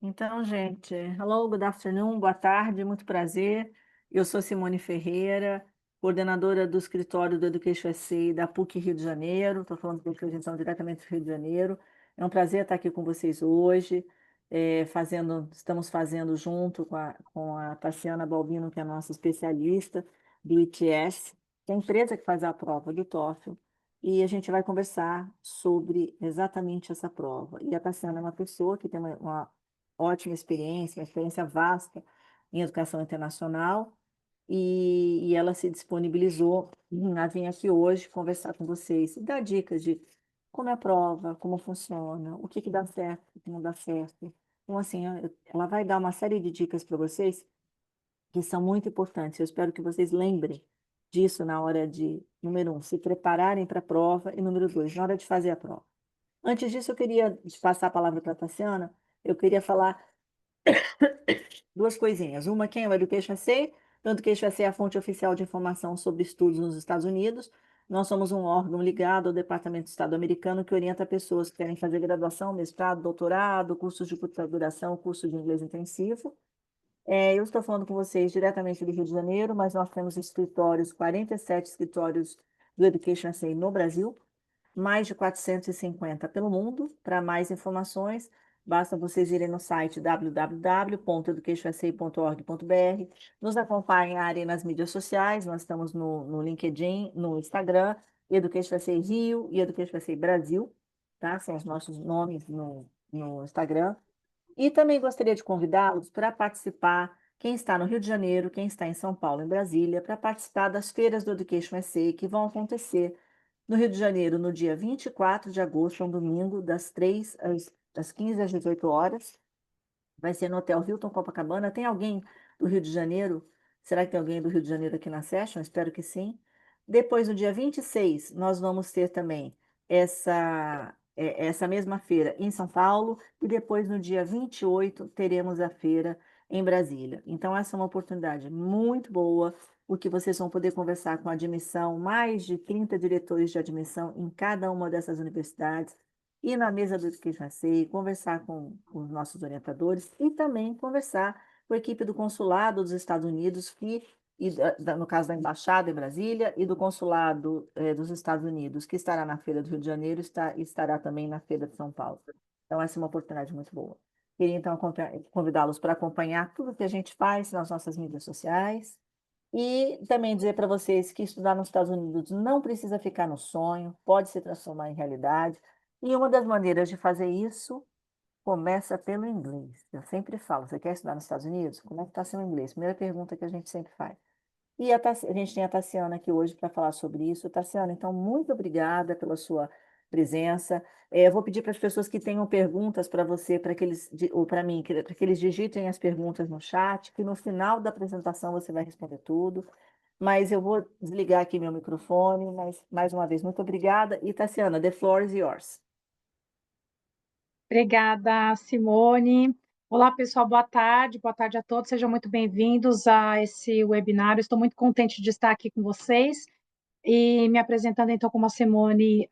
Então, gente, hello, good afternoon, boa tarde, muito prazer. Eu sou Simone Ferreira, coordenadora do escritório do Education SA da PUC Rio de Janeiro. Estou falando com vocês, então, diretamente do Rio de Janeiro. É um prazer estar aqui com vocês hoje, estamos fazendo junto com a Tassiana Balbino, que é a nossa especialista do ITS, que é a empresa que faz a prova do TOEFL, e a gente vai conversar sobre exatamente essa prova. E a Tassiana é uma pessoa que tem uma ótima experiência, uma experiência vasta em educação internacional, e ela se disponibilizou a vir aqui hoje conversar com vocês e dar dicas de como é a prova, como funciona, o que que dá certo, o que não dá certo. Então, assim, ela vai dar uma série de dicas para vocês que são muito importantes. Eu espero que vocês lembrem disso na hora de, número um, se prepararem para a prova, e número dois, na hora de fazer a prova. Antes disso, eu queria passar a palavra para a Tassiana, eu queria falar duas coisinhas. Uma, quem é o Education SA? O Education SA é a fonte oficial de informação sobre estudos nos Estados Unidos. Nós somos um órgão ligado ao Departamento de Estado americano que orienta pessoas que querem fazer graduação, mestrado, doutorado, cursos de curta duração, curso de inglês intensivo. Eu estou falando com vocês diretamente do Rio de Janeiro, mas nós temos escritórios, 47 escritórios do Education SA no Brasil, mais de 450 pelo mundo. Para mais informações, basta vocês irem no site www.educationsa.org.br, nos acompanharem nas mídias sociais, nós estamos no LinkedIn, no Instagram, Education SA Rio e Education SA Brasil, tá? São os nossos nomes no Instagram. E também gostaria de convidá-los para participar, quem está no Rio de Janeiro, quem está em São Paulo, em Brasília, para participar das feiras do Education SA, que vão acontecer no Rio de Janeiro, no dia 24 de agosto, um domingo, das 15 às 18 horas. Vai ser no Hotel Hilton Copacabana. Tem alguém do Rio de Janeiro? Será que tem alguém do Rio de Janeiro aqui na Session? Espero que sim. Depois, no dia 26, nós vamos ter também essa mesma feira em São Paulo. E depois, no dia 28, teremos a feira em Brasília. Então, essa é uma oportunidade muito boa, porque vocês vão poder conversar com a admissão, mais de 30 diretores de admissão em cada uma dessas universidades, ir na mesa do Education SA, conversar com os nossos orientadores e também conversar com a equipe do consulado dos Estados Unidos, no caso da Embaixada em Brasília, e do consulado dos Estados Unidos, que estará na Feira do Rio de Janeiro, estará também na Feira de São Paulo. Então, essa é uma oportunidade muito boa. Queria, então, convidá-los para acompanhar tudo que a gente faz nas nossas mídias sociais. E também dizer para vocês que estudar nos Estados Unidos não precisa ficar no sonho, pode se transformar em realidade. E uma das maneiras de fazer isso começa pelo inglês. Eu sempre falo, você quer estudar nos Estados Unidos? Como é que está seu inglês? Primeira pergunta que a gente sempre faz. E a gente tem a Tassiana aqui hoje para falar sobre isso. Tassiana, então, muito obrigada pela sua presença. Eu vou pedir para as pessoas que tenham perguntas para você, ou para mim, para que eles digitem as perguntas no chat, que no final da apresentação você vai responder tudo. Mas eu vou desligar aqui meu microfone, mas mais uma vez, muito obrigada. E Tassiana, the floor is yours. Obrigada, Simone. Olá, pessoal, boa tarde a todos, sejam muito bem-vindos a esse webinar. Estou muito contente de estar aqui com vocês e me apresentando, então, como a Simone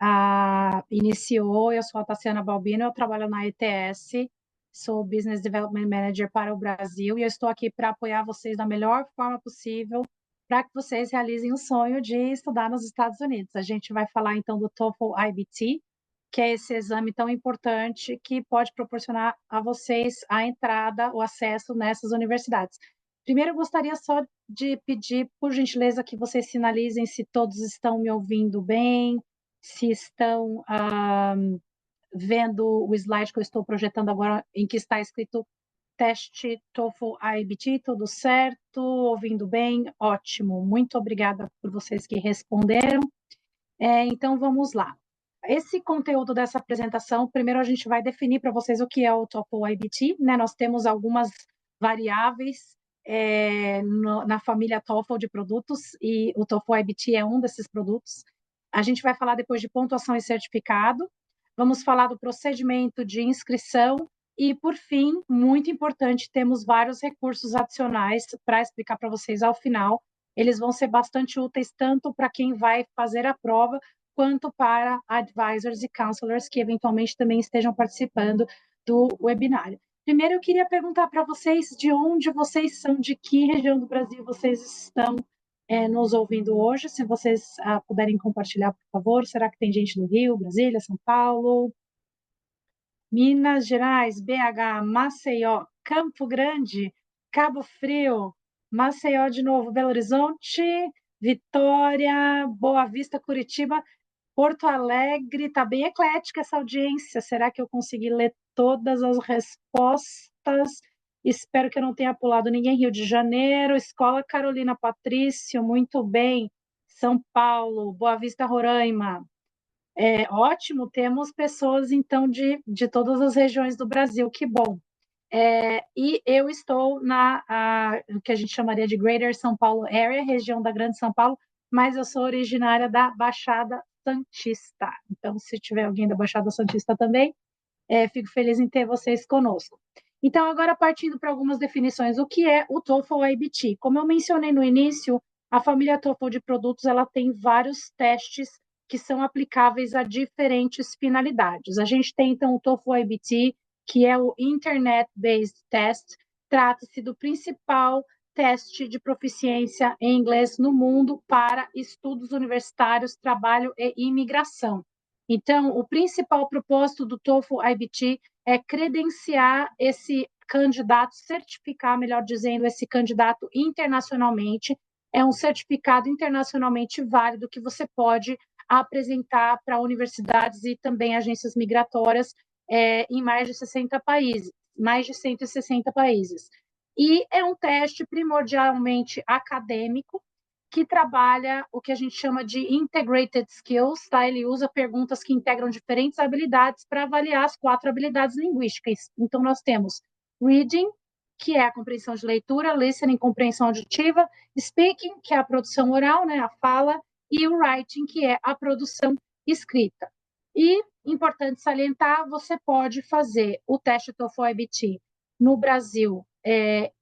iniciou. Eu sou a Tassiana Balbino, eu trabalho na ETS, sou Business Development Manager para o Brasil e eu estou aqui para apoiar vocês da melhor forma possível para que vocês realizem o sonho de estudar nos Estados Unidos. A gente vai falar, então, do TOEFL IBT, que é esse exame tão importante que pode proporcionar a vocês a entrada, o acesso nessas universidades. Primeiro, eu gostaria só de pedir, por gentileza, que vocês sinalizem se todos estão me ouvindo bem, se estão vendo o slide que eu estou projetando agora, em que está escrito teste TOEFL IBT, tudo certo? Ouvindo bem? Ótimo. Muito obrigada por vocês que responderam. Então, vamos lá. Esse conteúdo dessa apresentação, primeiro a gente vai definir para vocês o que é o TOEFL IBT, né? Nós temos algumas variáveis na família TOEFL de produtos e o TOEFL IBT é um desses produtos. A gente vai falar depois de pontuação e certificado, vamos falar do procedimento de inscrição e, por fim, muito importante, temos vários recursos adicionais para explicar para vocês ao final. Eles vão ser bastante úteis tanto para quem vai fazer a prova, quanto para advisors e counselors que eventualmente também estejam participando do webinário. Primeiro, eu queria perguntar para vocês de onde vocês são, de que região do Brasil vocês estão nos ouvindo hoje. Se vocês puderem compartilhar, por favor. Será que tem gente do Rio, Brasília, São Paulo, Minas Gerais, BH, Maceió, Campo Grande, Cabo Frio, Maceió de novo, Belo Horizonte, Vitória, Boa Vista, Curitiba, Porto Alegre? Está bem eclética essa audiência. Será que eu consegui ler todas as respostas? Espero que eu não tenha pulado ninguém. Rio de Janeiro, Escola Carolina Patrício, muito bem. São Paulo, Boa Vista, Roraima. Ótimo, temos pessoas, então, de todas as regiões do Brasil, que bom. E eu estou no que a gente chamaria de Greater São Paulo Area, região da Grande São Paulo, mas eu sou originária da Baixada Santista. Então, se tiver alguém da Baixada Santista também, fico feliz em ter vocês conosco. Então, agora partindo para algumas definições, o que é o TOEFL IBT? Como eu mencionei no início, a família TOEFL de produtos ela tem vários testes que são aplicáveis a diferentes finalidades. A gente tem, então, o TOEFL IBT, que é o Internet Based Test, trata-se do principal teste de proficiência em inglês no mundo para estudos universitários, trabalho e imigração. Então, o principal propósito do TOEFL IBT é credenciar esse candidato, certificar, melhor dizendo, esse candidato internacionalmente. É um certificado internacionalmente válido que você pode apresentar para universidades e também agências migratórias em mais de 60 países, mais de 160 países. E é um teste primordialmente acadêmico, que trabalha o que a gente chama de integrated skills, tá? Ele usa perguntas que integram diferentes habilidades para avaliar as 4 habilidades linguísticas. Então, nós temos reading, que é a compreensão de leitura, listening, compreensão auditiva, speaking, que é a produção oral, né, a fala, e o writing, que é a produção escrita. E, importante salientar, você pode fazer o teste TOEFL IBT no Brasil,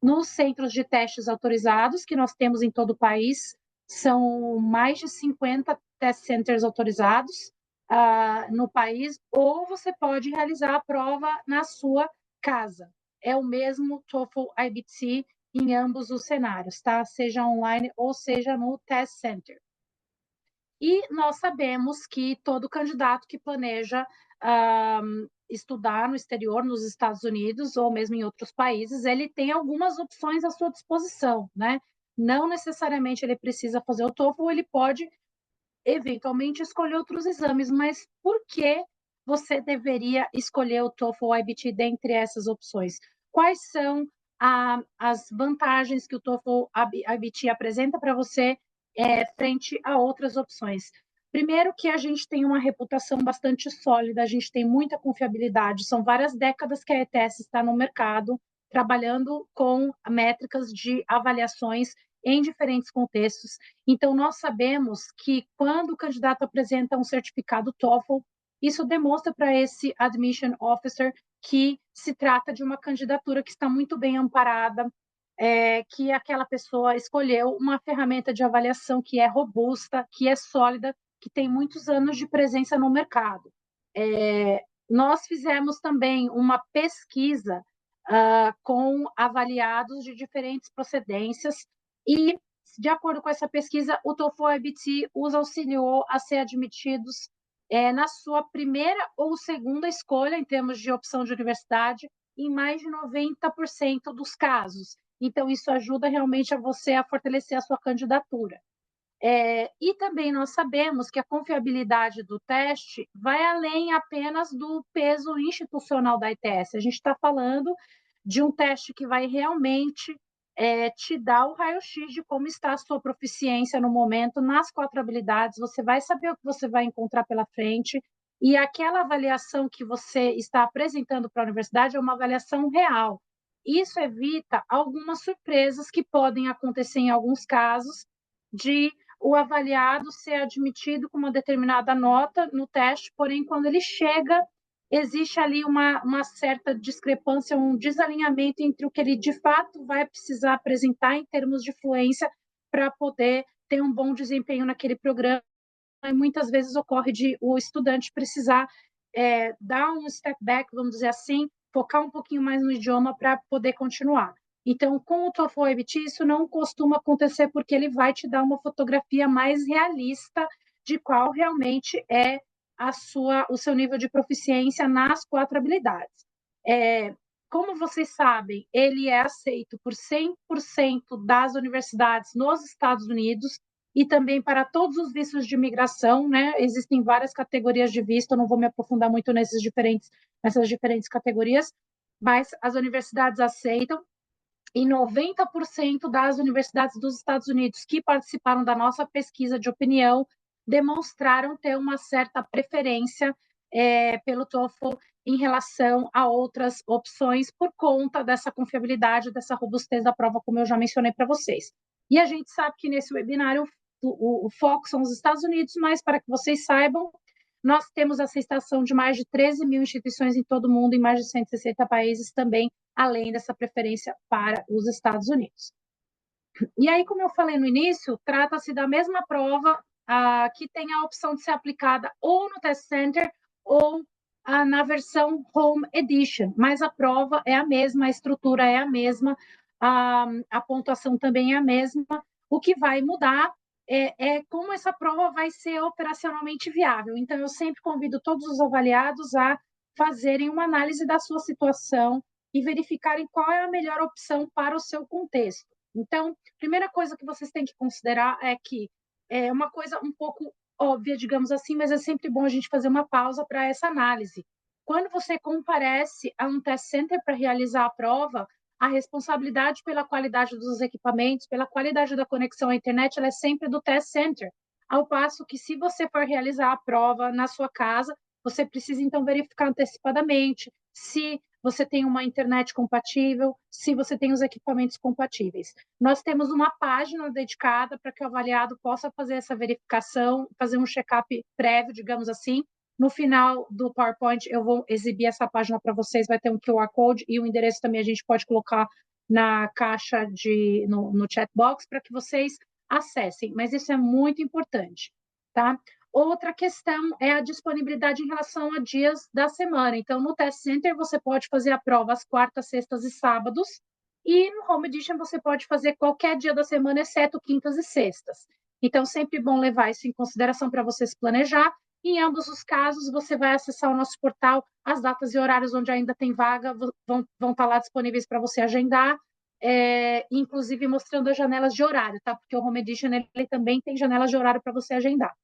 nos centros de testes autorizados, que nós temos em todo o país. São mais de 50 test centers autorizados no país, ou você pode realizar a prova na sua casa. É o mesmo TOEFL IBT em ambos os cenários, tá? Seja online ou seja no test center. E nós sabemos que todo candidato que planeja estudar no exterior, nos Estados Unidos ou mesmo em outros países, ele tem algumas opções à sua disposição, né? Não necessariamente ele precisa fazer o TOEFL, ele pode eventualmente escolher outros exames, mas por que você deveria escolher o TOEFL ou IBT dentre essas opções? Quais são as vantagens que o TOEFL IBT apresenta para você frente a outras opções? Primeiro que a gente tem uma reputação bastante sólida, a gente tem muita confiabilidade, são várias décadas que a ETS está no mercado, trabalhando com métricas de avaliações em diferentes contextos. Então, nós sabemos que quando o candidato apresenta um certificado TOEFL, isso demonstra para esse admission officer que se trata de uma candidatura que está muito bem amparada, que aquela pessoa escolheu uma ferramenta de avaliação que é robusta, que é sólida, que tem muitos anos de presença no mercado. Nós fizemos também uma pesquisa com avaliados de diferentes procedências e, de acordo com essa pesquisa, o TOEFL IBT os auxiliou a ser admitidos na sua primeira ou segunda escolha, em termos de opção de universidade, em mais de 90% dos casos. Então, isso ajuda realmente a você a fortalecer a sua candidatura. E também nós sabemos que a confiabilidade do teste vai além apenas do peso institucional da ITS. A gente está falando de um teste que vai realmente te dar o raio-x de como está a sua proficiência no momento nas 4 habilidades. Você vai saber o que você vai encontrar pela frente e aquela avaliação que você está apresentando para a universidade é uma avaliação real. Isso evita algumas surpresas que podem acontecer em alguns casos de o avaliado ser admitido com uma determinada nota no teste, porém, quando ele chega, existe ali uma certa discrepância, um desalinhamento entre o que ele de fato vai precisar apresentar em termos de fluência para poder ter um bom desempenho naquele programa. E muitas vezes ocorre de o estudante precisar dar um step back, vamos dizer assim, focar um pouquinho mais no idioma para poder continuar. Então, com o TOEFL IBT, isso não costuma acontecer porque ele vai te dar uma fotografia mais realista de qual realmente é o seu nível de proficiência nas 4 habilidades. Como vocês sabem, ele é aceito por 100% das universidades nos Estados Unidos e também para todos os vistos de imigração, né? Existem várias categorias de visto, eu não vou me aprofundar muito nessas diferentes categorias, mas as universidades aceitam e 90% das universidades dos Estados Unidos que participaram da nossa pesquisa de opinião demonstraram ter uma certa preferência pelo TOEFL em relação a outras opções por conta dessa confiabilidade, dessa robustez da prova, como eu já mencionei para vocês. E a gente sabe que nesse webinário o foco são os Estados Unidos, mas para que vocês saibam, nós temos aceitação de mais de 13 mil instituições em todo o mundo, em mais de 160 países também, além dessa preferência para os Estados Unidos. E aí, como eu falei no início, trata-se da mesma prova que tem a opção de ser aplicada ou no Test Center ou na versão Home Edition, mas a prova é a mesma, a estrutura é a mesma, a pontuação também é a mesma. O que vai mudar é como essa prova vai ser operacionalmente viável. Então, eu sempre convido todos os avaliados a fazerem uma análise da sua situação e verificarem qual é a melhor opção para o seu contexto. Então, primeira coisa que vocês têm que considerar é que é uma coisa um pouco óbvia, digamos assim, mas é sempre bom a gente fazer uma pausa para essa análise. Quando você comparece a um test center para realizar a prova, a responsabilidade pela qualidade dos equipamentos, pela qualidade da conexão à internet, ela é sempre do test center. Ao passo que, se você for realizar a prova na sua casa, você precisa, então, verificar antecipadamente se você tem uma internet compatível, se você tem os equipamentos compatíveis. Nós temos uma página dedicada para que o avaliado possa fazer essa verificação, fazer um check-up prévio, digamos assim. No final do PowerPoint, eu vou exibir essa página para vocês, vai ter um QR Code e o endereço também a gente pode colocar na caixa no chat box para que vocês acessem, mas isso é muito importante, tá? Outra questão é a disponibilidade em relação a dias da semana. Então, no Test Center, você pode fazer a prova às quartas, sextas e sábados, e no Home Edition você pode fazer qualquer dia da semana, exceto quintas e sextas. Então, sempre bom levar isso em consideração para você se planejar. Em ambos os casos, você vai acessar o nosso portal, as datas e horários onde ainda tem vaga vão estar lá disponíveis para você agendar, inclusive mostrando as janelas de horário, tá? Porque o Home Edition ele também tem janelas de horário para você agendar.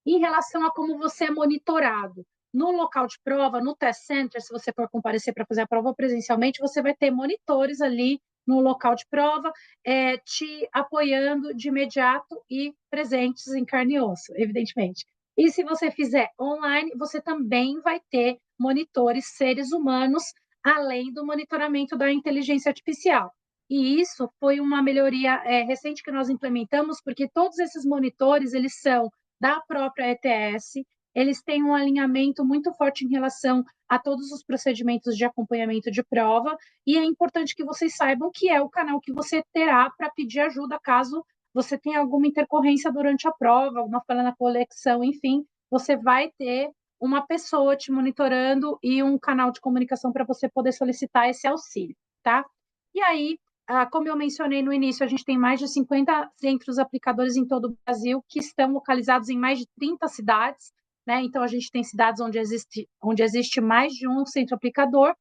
Em relação a como você é monitorado, no local de prova, no test center, se você for comparecer para fazer a prova presencialmente, você vai ter monitores ali no local de prova, te apoiando de imediato e presentes em carne e osso, evidentemente. E se você fizer online, você também vai ter monitores, seres humanos, além do monitoramento da inteligência artificial. E isso foi uma melhoria recente que nós implementamos, porque todos esses monitores, eles são da própria ETS, eles têm um alinhamento muito forte em relação a todos os procedimentos de acompanhamento de prova, e é importante que vocês saibam que é o canal que você terá para pedir ajuda caso você tenha alguma intercorrência durante a prova, alguma falha na conexão, enfim, você vai ter uma pessoa te monitorando e um canal de comunicação para você poder solicitar esse auxílio, tá? E aí, como eu mencionei no início, a gente tem mais de 50 centros aplicadores em todo o Brasil, que estão localizados em mais de 30 cidades, né? Então, a gente tem cidades onde existe mais de um centro aplicador.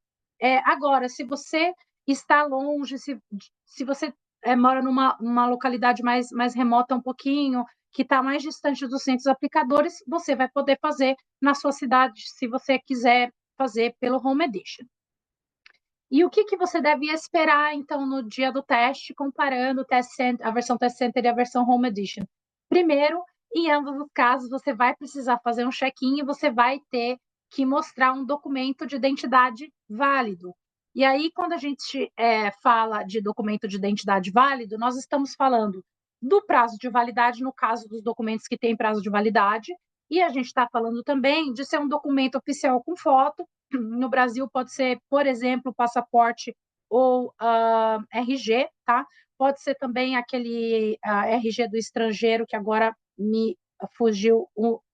Agora, se você está longe, se você mora numa localidade mais remota um pouquinho, que está mais distante dos centros aplicadores, você vai poder fazer na sua cidade, se você quiser fazer pelo Home Edition. E o que você deve esperar, então, no dia do teste, comparando a versão Test Center e a versão Home Edition? Primeiro, em ambos os casos, você vai precisar fazer um check-in e você vai ter que mostrar um documento de identidade válido. E aí, quando a gente fala de documento de identidade válido, nós estamos falando do prazo de validade, no caso dos documentos que têm prazo de validade, e a gente está falando também de ser um documento oficial com foto. No Brasil pode ser, por exemplo, passaporte ou RG, tá? Pode ser também aquele RG do estrangeiro, que agora me fugiu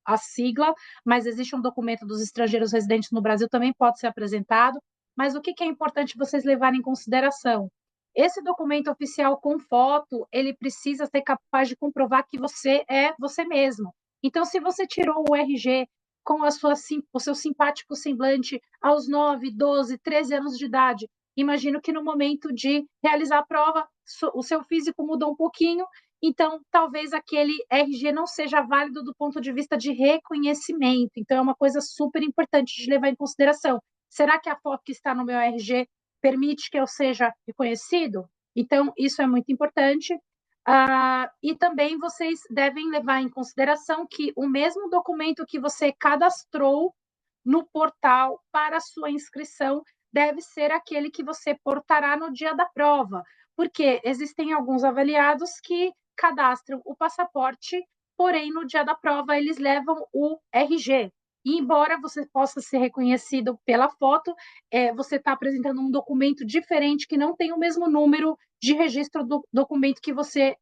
a sigla, mas existe um documento dos estrangeiros residentes no Brasil, também pode ser apresentado. mas o que é importante vocês levarem em consideração? Esse documento oficial com foto, ele precisa ser capaz de comprovar que você é você mesmo. Então, se você tirou o RG com o seu simpático semblante aos 9, 12, 13 anos de idade, imagino que no momento de realizar a prova, o seu físico mudou um pouquinho, então talvez aquele RG não seja válido do ponto de vista de reconhecimento. Então, é uma coisa super importante de levar em consideração. Será que a foto que está no meu RG permite que eu seja reconhecido? Então, isso é muito importante. E também vocês devem levar em consideração que o mesmo documento que você cadastrou no portal para a sua inscrição deve ser aquele que você portará no dia da prova, porque existem alguns avaliados que cadastram o passaporte, porém, no dia da prova, eles levam o RG. E, embora você possa ser reconhecido pela foto, você está apresentando um documento diferente que não tem o mesmo número de registro do documento que você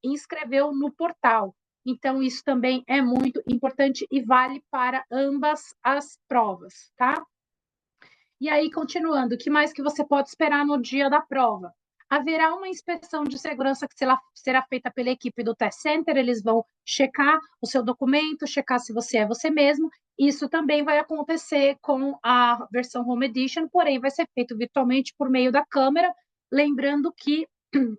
inscreveu no portal. Então, isso também é muito importante e vale para ambas as provas, tá? E aí, continuando, o que mais que você pode esperar no dia da prova? Haverá uma inspeção de segurança que será feita pela equipe do Test Center, eles vão checar o seu documento, checar se você é você mesmo. Isso também vai acontecer com a versão Home Edition, porém vai ser feito virtualmente por meio da câmera, lembrando que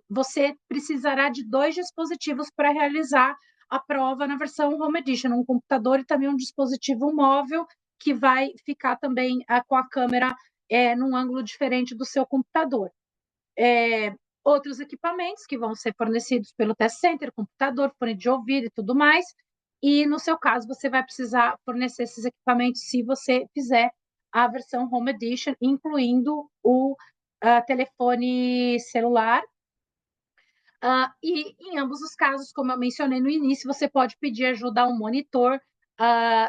você precisará de 2 dispositivos para realizar a prova na versão Home Edition, um computador e também um dispositivo móvel que vai ficar também com a câmera num ângulo diferente do seu computador. Outros equipamentos que vão ser fornecidos pelo Test Center, computador, fone de ouvido e tudo mais, e no seu caso você vai precisar fornecer esses equipamentos se você fizer a versão Home Edition, incluindo o telefone celular. E em ambos os casos, como eu mencionei no início, você pode pedir ajuda a um monitor.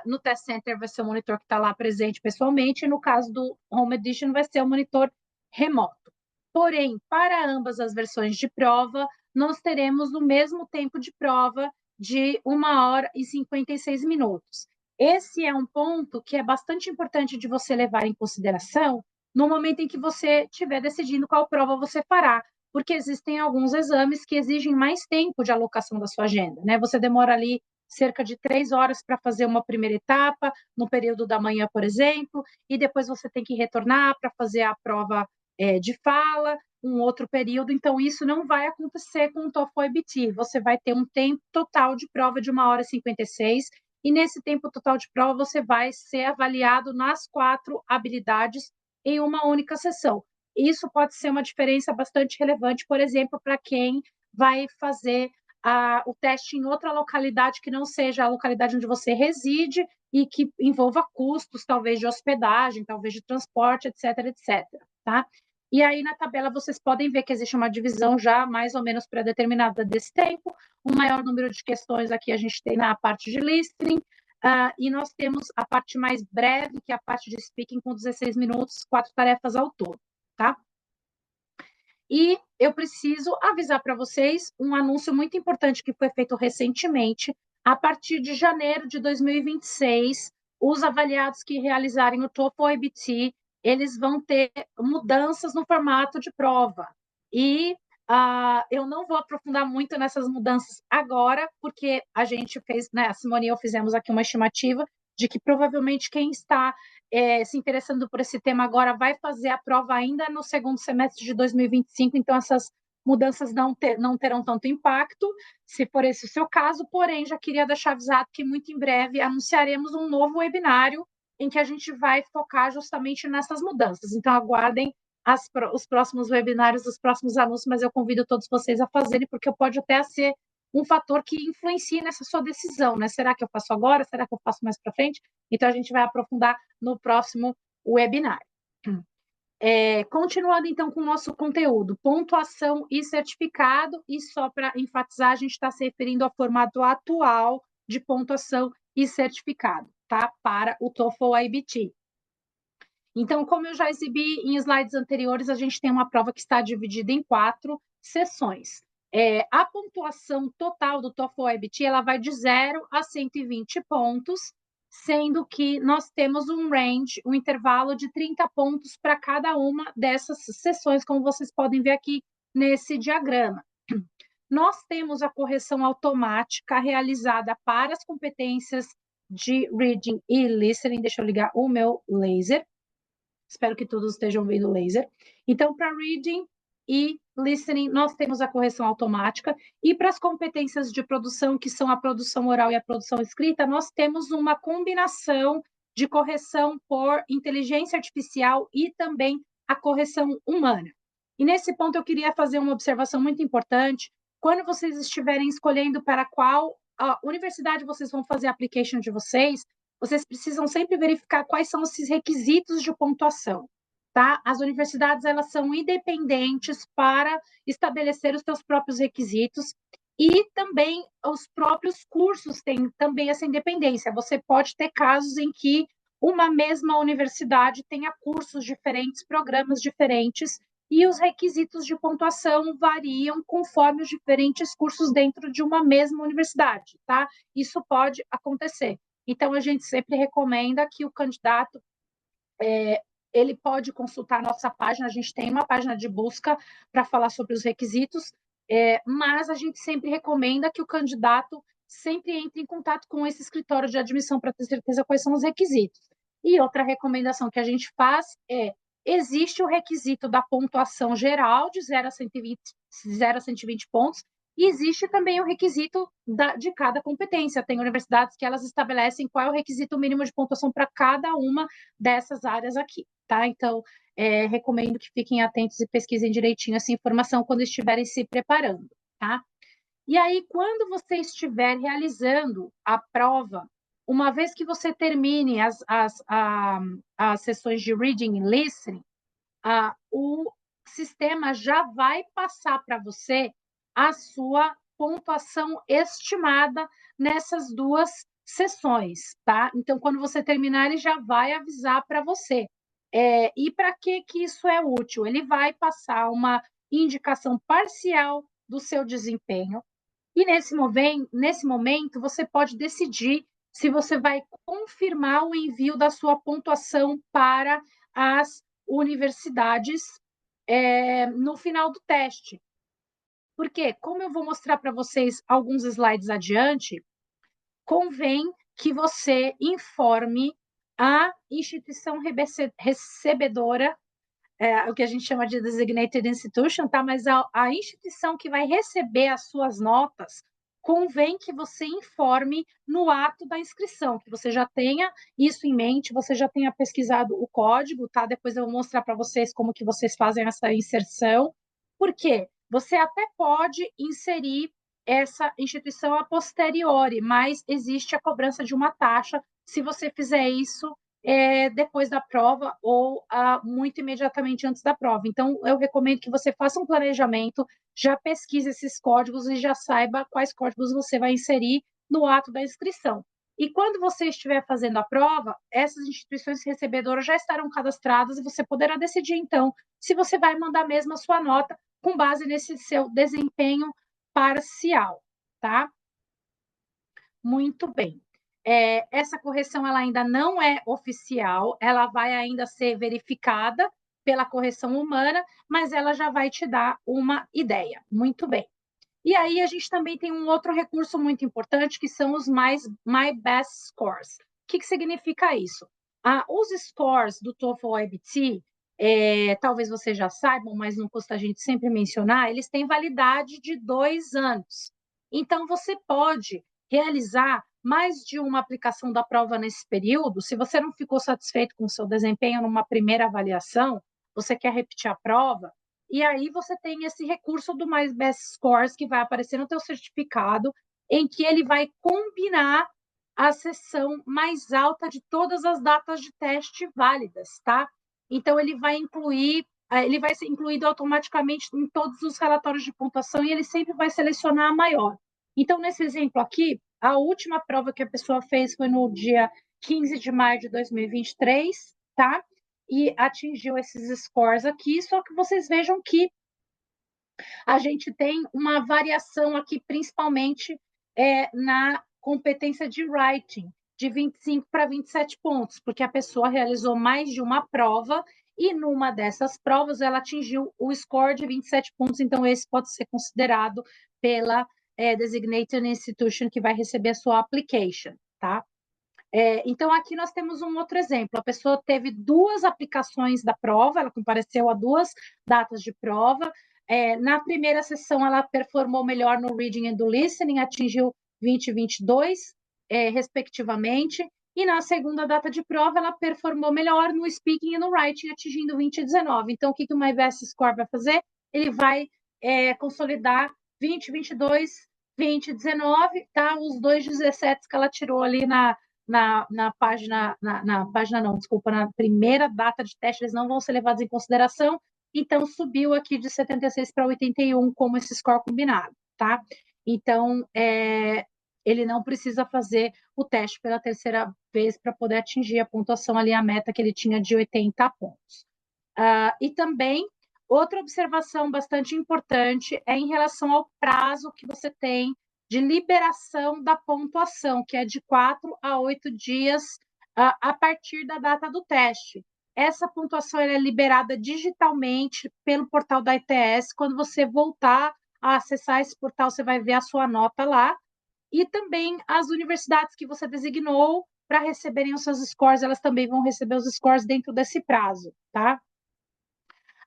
No Test Center vai ser o monitor que está lá presente pessoalmente, e no caso do Home Edition vai ser o monitor remoto. Porém, para ambas as versões de prova, nós teremos o mesmo tempo de prova de 1h e 56 minutos. Esse é um ponto que é bastante importante de você levar em consideração no momento em que você estiver decidindo qual prova você fará, porque existem alguns exames que exigem mais tempo de alocação da sua agenda, né? Você demora ali cerca de 3 horas para fazer uma primeira etapa, no período da manhã, por exemplo, e depois você tem que retornar para fazer a prova de fala, um outro período. Então, isso não vai acontecer com o TOEFL IBT. Você vai ter um tempo total de prova de 1h e 56, e nesse tempo total de prova você vai ser avaliado nas 4 habilidades em uma única sessão. Isso pode ser uma diferença bastante relevante, por exemplo, para quem vai fazer o teste em outra localidade que não seja a localidade onde você reside e que envolva custos, talvez de hospedagem, talvez de transporte, etc, etc, tá? E aí, na tabela, vocês podem ver que existe uma divisão já mais ou menos pré-determinada desse tempo. O maior número de questões aqui a gente tem na parte de listening, e nós temos a parte mais breve, que é a parte de speaking, com 16 minutos, 4 tarefas ao todo, tá? E eu preciso avisar para vocês um anúncio muito importante que foi feito recentemente. A partir de janeiro de 2026, os avaliados que realizarem o TOEFL IBT, eles vão ter mudanças no formato de prova. E eu não vou aprofundar muito nessas mudanças agora, porque a gente fez, né, a Simone e eu fizemos aqui uma estimativa de que provavelmente quem está se interessando por esse tema agora vai fazer a prova ainda no segundo semestre de 2025, então essas mudanças não terão tanto impacto, se for esse o seu caso, porém, já queria deixar avisado que muito em breve anunciaremos um novo webinário em que a gente vai focar justamente nessas mudanças. Então, aguardem os próximos webinários, os próximos anúncios, mas eu convido todos vocês a fazerem, porque pode até ser um fator que influencia nessa sua decisão, né? Será que eu faço agora? Será que eu faço mais para frente? Então, a gente vai aprofundar no próximo webinário. Continuando, então, com o nosso conteúdo, pontuação e certificado, e só para enfatizar, a gente está se referindo ao formato atual de pontuação e certificado, tá? Para o TOEFL IBT. Então, como eu já exibi em slides anteriores, a gente tem uma prova que está dividida em 4 sessões. A pontuação total do TOEFL IBT, ela vai de 0 a 120 pontos, sendo que nós temos um range, um intervalo de 30 pontos para cada uma dessas sessões, como vocês podem ver aqui nesse diagrama. Nós temos a correção automática realizada para as competências de reading e listening. Deixa eu ligar o meu laser. Espero que todos estejam vendo o laser. Então, para reading e listening, nós temos a correção automática. E para as competências de produção, que são a produção oral e a produção escrita, nós temos uma combinação de correção por inteligência artificial e também a correção humana. E nesse ponto eu queria fazer uma observação muito importante. Quando vocês estiverem escolhendo para qual universidade vocês vão fazer a application de vocês precisam sempre verificar quais são esses requisitos de pontuação, tá? As universidades, elas são independentes para estabelecer os seus próprios requisitos e também os próprios cursos têm também essa independência. Você pode ter casos em que uma mesma universidade tenha cursos diferentes, programas diferentes, e os requisitos de pontuação variam conforme os diferentes cursos dentro de uma mesma universidade, tá? Isso pode acontecer. Então, a gente sempre recomenda que o candidato ele pode consultar a nossa página, a gente tem uma página de busca para falar sobre os requisitos, mas a gente sempre recomenda que o candidato sempre entre em contato com esse escritório de admissão para ter certeza quais são os requisitos. E outra recomendação que a gente faz existe o requisito da pontuação geral de 0 a 120 pontos, e existe também o requisito de cada competência. Tem universidades que elas estabelecem qual é o requisito mínimo de pontuação para cada uma dessas áreas aqui, tá? Então, recomendo que fiquem atentos e pesquisem direitinho essa informação quando estiverem se preparando, tá? E aí, quando você estiver realizando a prova, uma vez que você termine as sessões de reading e listening, o sistema já vai passar para você a sua pontuação estimada nessas duas sessões, tá? Então, quando você terminar, ele já vai avisar para você. E para que isso é útil? Ele vai passar uma indicação parcial do seu desempenho, e nesse momento você pode decidir se você vai confirmar o envio da sua pontuação para as universidades no final do teste. Porque, como eu vou mostrar para vocês alguns slides adiante, convém que você informe a instituição recebedora, o que a gente chama de designated institution, tá? Mas a instituição que vai receber as suas notas, convém que você informe no ato da inscrição, que você já tenha isso em mente, você já tenha pesquisado o código, tá? Depois eu vou mostrar para vocês como que vocês fazem essa inserção. Por quê? Você até pode inserir essa instituição a posteriori, mas existe a cobrança de uma taxa se você fizer isso depois da prova ou muito imediatamente antes da prova. Então, eu recomendo que você faça um planejamento, já pesquise esses códigos e já saiba quais códigos você vai inserir no ato da inscrição. E quando você estiver fazendo a prova, essas instituições recebedoras já estarão cadastradas e você poderá decidir, então, se você vai mandar mesmo a sua nota com base nesse seu desempenho parcial, tá? Muito bem. Essa correção ela ainda não é oficial, ela vai ainda ser verificada pela correção humana, mas ela já vai te dar uma ideia. Muito bem. E aí a gente também tem um outro recurso muito importante, que são os My Best Scores. O que significa isso? Os scores do TOEFL IBT, talvez vocês já saibam, mas não custa a gente sempre mencionar, eles têm validade de 2 anos. Então, você pode realizar mais de uma aplicação da prova nesse período. Se você não ficou satisfeito com o seu desempenho numa primeira avaliação, você quer repetir a prova, e aí você tem esse recurso do My Best Scores que vai aparecer no teu certificado, em que ele vai combinar a sessão mais alta de todas as datas de teste válidas, tá? Então, ele vai ser incluído automaticamente em todos os relatórios de pontuação e ele sempre vai selecionar a maior. Então, nesse exemplo aqui, a última prova que a pessoa fez foi no dia 15 de maio de 2023, tá? E atingiu esses scores aqui, só que vocês vejam que a gente tem uma variação aqui, principalmente na competência de writing, de 25 para 27 pontos, porque a pessoa realizou mais de uma prova e numa dessas provas ela atingiu o score de 27 pontos, então esse pode ser considerado pela Designated Institution que vai receber a sua application, tá? Então, aqui nós temos um outro exemplo. A pessoa teve 2 aplicações da prova, ela compareceu a 2 datas de prova. Na primeira sessão, ela performou melhor no reading e do listening, atingiu 20 e 22, respectivamente. E na segunda data de prova, ela performou melhor no speaking e no writing, atingindo 20 e 19. Então, o que o MyBest Score vai fazer? Ele vai consolidar 20, 22, 20 e 19, tá? Os 2 17 que ela tirou ali na página não, desculpa, na primeira data de teste, eles não vão ser levados em consideração, então subiu aqui de 76 para 81 como esse score combinado, tá? Então, ele não precisa fazer o teste pela terceira vez para poder atingir a pontuação ali, a meta que ele tinha de 80 pontos. E também, outra observação bastante importante é em relação ao prazo que você tem de liberação da pontuação, que é de 4 a 8 dias a partir da data do teste. Essa pontuação é liberada digitalmente pelo portal da ITS. Quando você voltar a acessar esse portal, você vai ver a sua nota lá. E também as universidades que você designou para receberem os seus scores, elas também vão receber os scores dentro desse prazo, tá?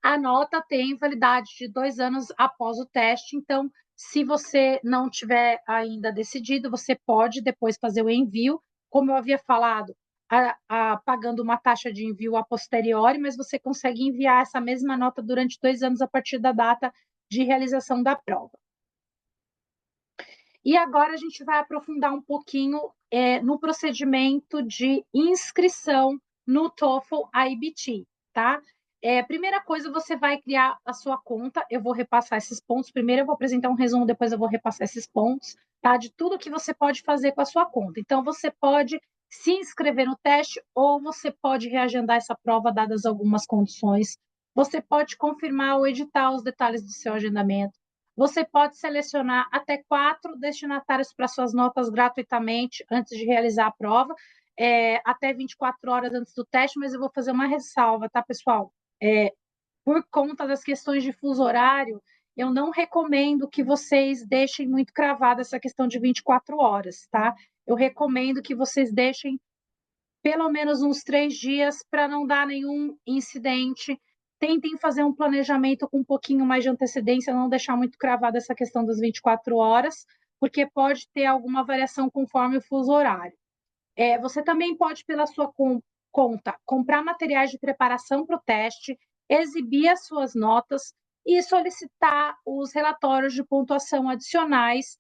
A nota tem validade de 2 anos após o teste, então, se você não tiver ainda decidido, você pode depois fazer o envio, como eu havia falado, pagando uma taxa de envio a posteriori, mas você consegue enviar essa mesma nota durante 2 anos a partir da data de realização da prova. E agora a gente vai aprofundar um pouquinho no procedimento de inscrição no TOEFL IBT, tá? Primeira coisa, você vai criar a sua conta. Eu vou repassar esses pontos. Primeiro eu vou apresentar um resumo, depois eu vou repassar esses pontos, tá? De tudo que você pode fazer com a sua conta. Então, você pode se inscrever no teste ou você pode reagendar essa prova, dadas algumas condições. Você pode confirmar ou editar os detalhes do seu agendamento. Você pode selecionar até 4 destinatários para suas notas gratuitamente antes de realizar a prova, até 24 horas antes do teste, mas eu vou fazer uma ressalva, tá, pessoal? Por conta das questões de fuso horário, eu não recomendo que vocês deixem muito cravada essa questão de 24 horas, tá? Eu recomendo que vocês deixem pelo menos uns 3 dias para não dar nenhum incidente. Tentem fazer um planejamento com um pouquinho mais de antecedência, não deixar muito cravada essa questão das 24 horas, porque pode ter alguma variação conforme o fuso horário. Você também pode, pela sua conta, comprar materiais de preparação para o teste, exibir as suas notas e solicitar os relatórios de pontuação adicionais,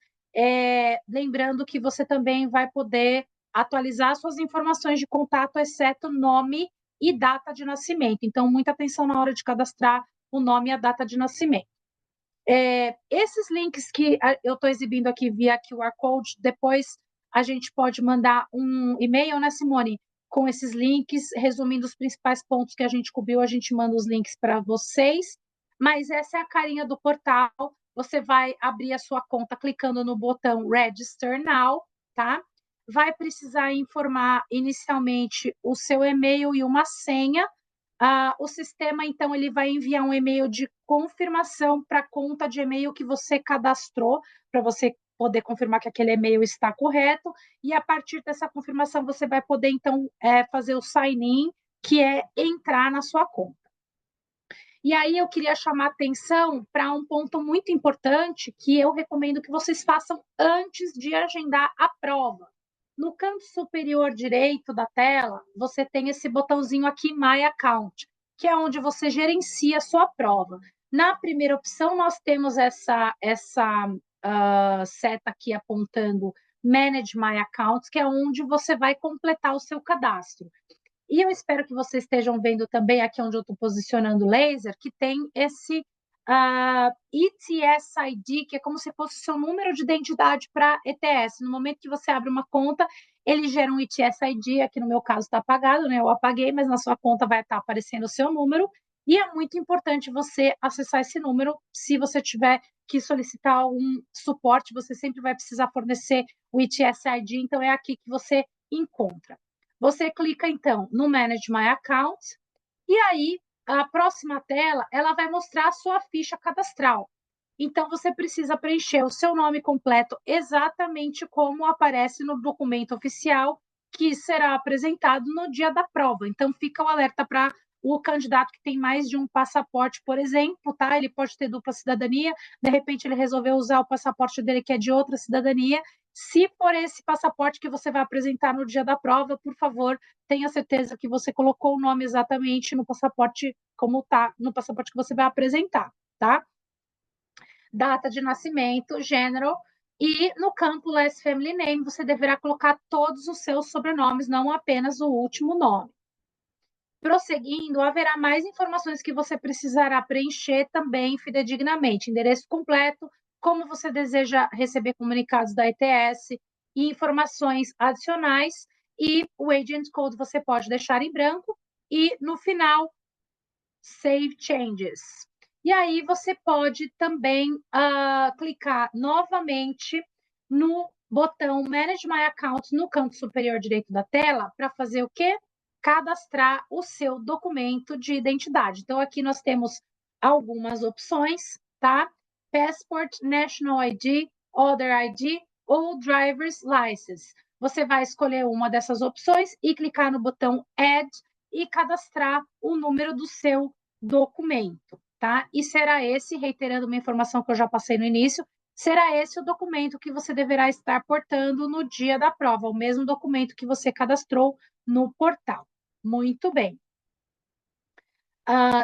lembrando que você também vai poder atualizar suas informações de contato, exceto nome e data de nascimento. Então, muita atenção na hora de cadastrar o nome e a data de nascimento. Esses links que eu estou exibindo aqui via QR Code, depois a gente pode mandar um e-mail, né, Simone? Com esses links, resumindo os principais pontos que a gente cobriu, a gente manda os links para vocês. Mas essa é a carinha do portal. Você vai abrir a sua conta clicando no botão Register Now, tá? Vai precisar informar inicialmente o seu e-mail e uma senha. O sistema, então, ele vai enviar um e-mail de confirmação para a conta de e-mail que você cadastrou, para você poder confirmar que aquele e-mail está correto, e a partir dessa confirmação você vai poder, então, fazer o sign-in, que é entrar na sua conta. E aí eu queria chamar atenção para um ponto muito importante que eu recomendo que vocês façam antes de agendar a prova. No canto superior direito da tela, você tem esse botãozinho aqui, My Account, que é onde você gerencia a sua prova. Na primeira opção, nós temos essa seta aqui apontando Manage My Accounts, que é onde você vai completar o seu cadastro. E eu espero que vocês estejam vendo também aqui onde eu estou posicionando o laser, que tem esse ETS ID, que é como se fosse o seu número de identidade para ETS. No momento que você abre uma conta, ele gera um ETS ID, aqui no meu caso está apagado, né? Eu apaguei, mas na sua conta vai estar aparecendo o seu número. E é muito importante você acessar esse número. Se você tiver que solicitar um suporte, você sempre vai precisar fornecer o ETS ID, então é aqui que você encontra. Você clica, então, no Manage My Account, e aí a próxima tela ela vai mostrar a sua ficha cadastral. Então, você precisa preencher o seu nome completo exatamente como aparece no documento oficial que será apresentado no dia da prova. Então, fica o alerta para o candidato que tem mais de um passaporte, por exemplo, tá? Ele pode ter dupla cidadania, de repente ele resolveu usar o passaporte dele que é de outra cidadania. Se for esse passaporte que você vai apresentar no dia da prova, por favor, tenha certeza que você colocou o nome exatamente no passaporte, como está no passaporte que você vai apresentar, tá? Data de nascimento, gênero, e no campo Last Family Name você deverá colocar todos os seus sobrenomes, não apenas o último nome. Prosseguindo, haverá mais informações que você precisará preencher também fidedignamente. Endereço completo, como você deseja receber comunicados da ETS e informações adicionais. E o Agent Code você pode deixar em branco. E, no final, Save Changes. E aí você pode também clicar novamente no botão Manage My Account no canto superior direito da tela para fazer o quê? Cadastrar o seu documento de identidade. Então, aqui nós temos algumas opções, tá? Passport, National ID, Other ID ou Driver's License. Você vai escolher uma dessas opções e clicar no botão Add e cadastrar o número do seu documento, tá? E será esse, reiterando uma informação que eu já passei no início, será esse o documento que você deverá estar portando no dia da prova, o mesmo documento que você cadastrou no portal. Muito bem.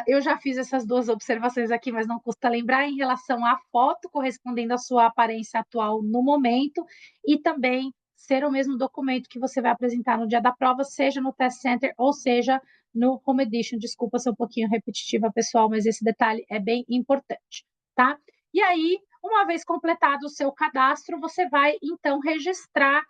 Eu já fiz essas duas observações aqui, mas não custa lembrar em relação à foto correspondendo à sua aparência atual no momento e também ser o mesmo documento que você vai apresentar no dia da prova, seja no Test Center ou seja no Home Edition. Desculpa ser um pouquinho repetitiva, pessoal, mas esse detalhe é bem importante, tá? E aí, uma vez completado o seu cadastro, você vai, então, registrar,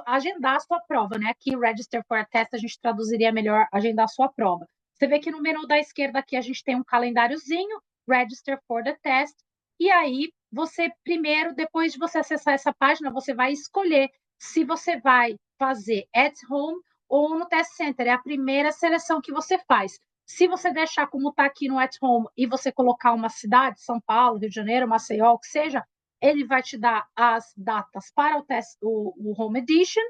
agendar a sua prova, né? Aqui, Register for a Test, a gente traduziria melhor agendar a sua prova. Você vê que no menu da esquerda aqui a gente tem um calendáriozinho, Register for the Test, e aí você primeiro, depois de você acessar essa página, você vai escolher se você vai fazer at home ou no Test Center. É a primeira seleção que você faz. Se você deixar como está aqui no at home e você colocar uma cidade, São Paulo, Rio de Janeiro, Maceió, o que seja, ele vai te dar as datas para o Home Edition.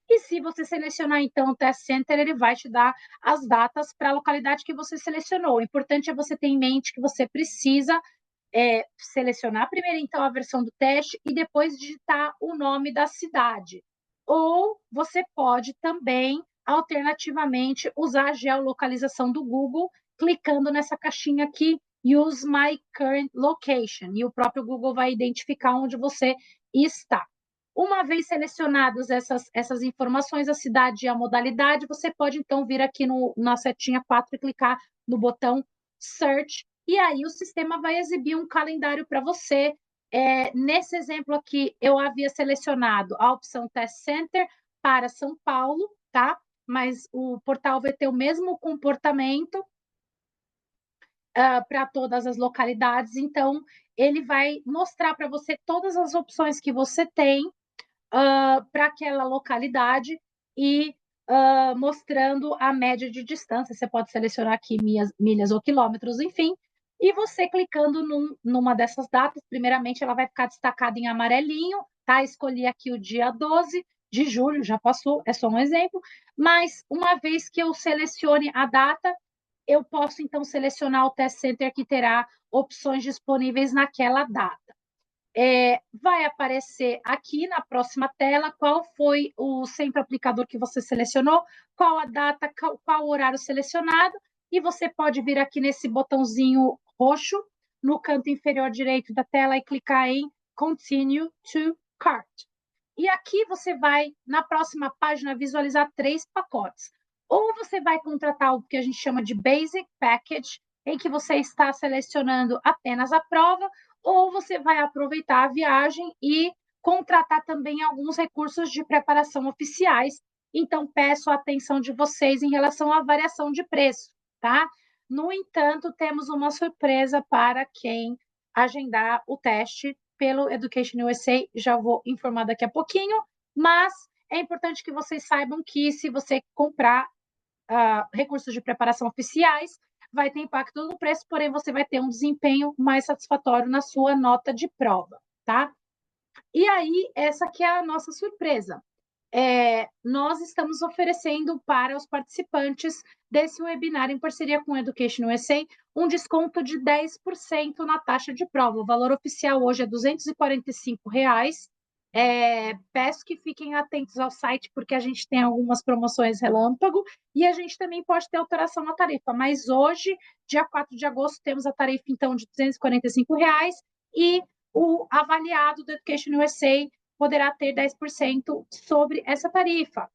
E se você selecionar, então, o Test Center, ele vai te dar as datas para a localidade que você selecionou. O importante é você ter em mente que você precisa selecionar primeiro, então, a versão do teste e depois digitar o nome da cidade. Ou você pode também, alternativamente, usar a geolocalização do Google, clicando nessa caixinha aqui, Use My Current Location, e o próprio Google vai identificar onde você está. Uma vez selecionadas essas informações, a cidade e a modalidade, você pode, então, vir aqui na setinha 4 e clicar no botão Search, e aí o sistema vai exibir um calendário para você. Nesse exemplo aqui, eu havia selecionado a opção Test Center para São Paulo, tá? Mas o portal vai ter o mesmo comportamento para todas as localidades, então ele vai mostrar para você todas as opções que você tem para aquela localidade e mostrando a média de distância. Você pode selecionar aqui milhas ou quilômetros, enfim. E você clicando numa dessas datas, primeiramente ela vai ficar destacada em amarelinho, tá? Escolhi aqui o dia 12 de julho, já passou, é só um exemplo. Mas uma vez que eu selecione a data, eu posso então selecionar o Test Center que terá opções disponíveis naquela data. Vai aparecer aqui na próxima tela qual foi o sempre aplicador que você selecionou, qual a data, qual o horário selecionado, e você pode vir aqui nesse botãozinho roxo no canto inferior direito da tela e clicar em Continue to Cart. E aqui você vai, na próxima página, visualizar 3 pacotes. Ou você vai contratar o que a gente chama de Basic Package, em que você está selecionando apenas a prova, ou você vai aproveitar a viagem e contratar também alguns recursos de preparação oficiais. Então, peço a atenção de vocês em relação à variação de preço, tá? No entanto, temos uma surpresa para quem agendar o teste pelo Education USA, já vou informar daqui a pouquinho, mas é importante que vocês saibam que se você comprar recursos de preparação oficiais, vai ter impacto no preço, porém você vai ter um desempenho mais satisfatório na sua nota de prova, tá? E aí, essa que é a nossa surpresa. Nós estamos oferecendo para os participantes desse webinar em parceria com a Education USA um desconto de 10% na taxa de prova. O valor oficial hoje é R$ 245. Peço que fiquem atentos ao site, porque a gente tem algumas promoções relâmpago e a gente também pode ter alteração na tarifa. Mas hoje, dia 4 de agosto, temos a tarifa, então, de R$ 245 e o avaliado do Education USA poderá ter 10% sobre essa tarifa.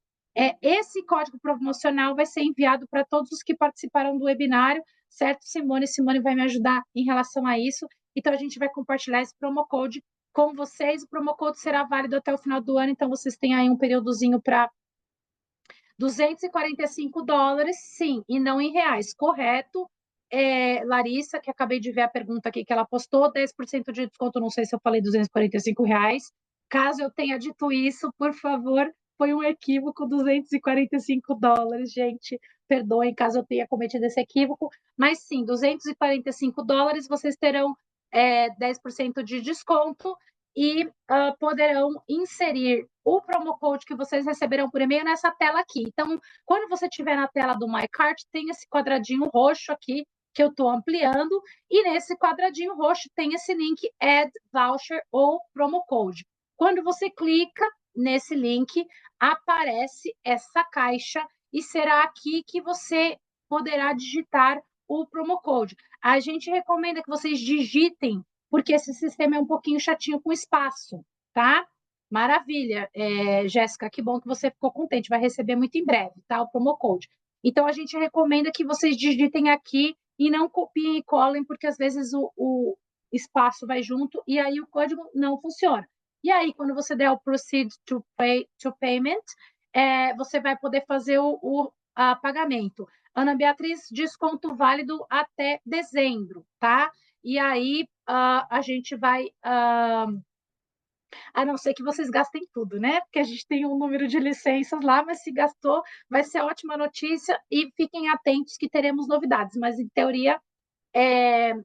Esse código promocional vai ser enviado para todos os que participaram do webinário, certo, Simone? Simone vai me ajudar em relação a isso. Então, a gente vai compartilhar esse promo code com vocês. O promo code será válido até o final do ano, então vocês têm aí um períodozinho para $245, sim, e não em reais, correto? Larissa, que acabei de ver a pergunta aqui que ela postou, 10% de desconto, não sei se eu falei R$ 245. Caso eu tenha dito isso, por favor, foi um equívoco, $245, gente. Perdoem caso eu tenha cometido esse equívoco, mas sim, $245, vocês terão 10% de desconto e poderão inserir o promo code que vocês receberão por e-mail nessa tela aqui. Então, quando você estiver na tela do My Cart, tem esse quadradinho roxo aqui que eu estou ampliando, e nesse quadradinho roxo tem esse link Add Voucher ou Promo Code. Quando você clica nesse link, aparece essa caixa e será aqui que você poderá digitar o promo code. A gente recomenda que vocês digitem, porque esse sistema é um pouquinho chatinho com espaço, tá? Maravilha, Jéssica, que bom que você ficou contente, vai receber muito em breve, tá? O promo code. Então, a gente recomenda que vocês digitem aqui e não copiem e colem, porque às vezes o espaço vai junto e aí o código não funciona. E aí, quando você der o Proceed to Payment, você vai poder fazer o pagamento. Ana Beatriz, desconto válido até dezembro, tá? E aí, a gente vai... a não ser que vocês gastem tudo, né? Porque a gente tem um número de licenças lá, mas se gastou, vai ser ótima notícia e fiquem atentos que teremos novidades, mas em teoria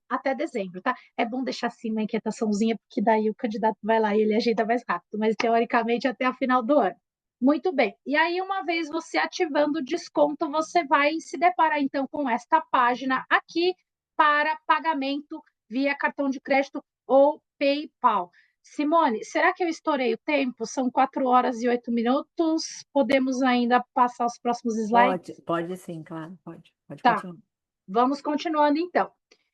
até dezembro, tá? É bom deixar assim uma inquietaçãozinha, porque daí o candidato vai lá e ele ajeita mais rápido, mas teoricamente até a final do ano. Muito bem. E aí, uma vez você ativando o desconto, você vai se deparar então com esta página aqui para pagamento via cartão de crédito ou PayPal. Simone, será que eu estourei o tempo? São 4 horas e 8 minutos. Podemos ainda passar os próximos slides? Pode sim, claro, pode Tá. continuar. Vamos continuando, então.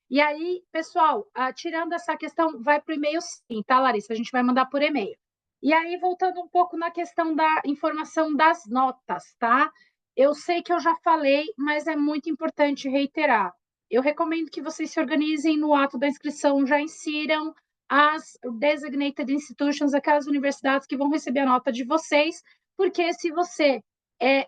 E aí, pessoal, tirando essa questão, vai para o e-mail sim, tá, Larissa? A gente vai mandar por e-mail. E aí, voltando um pouco na questão da informação das notas, tá? Eu sei que eu já falei, mas é muito importante reiterar. Eu recomendo que vocês se organizem no ato da inscrição, já insiram as designated institutions, aquelas universidades que vão receber a nota de vocês, porque se você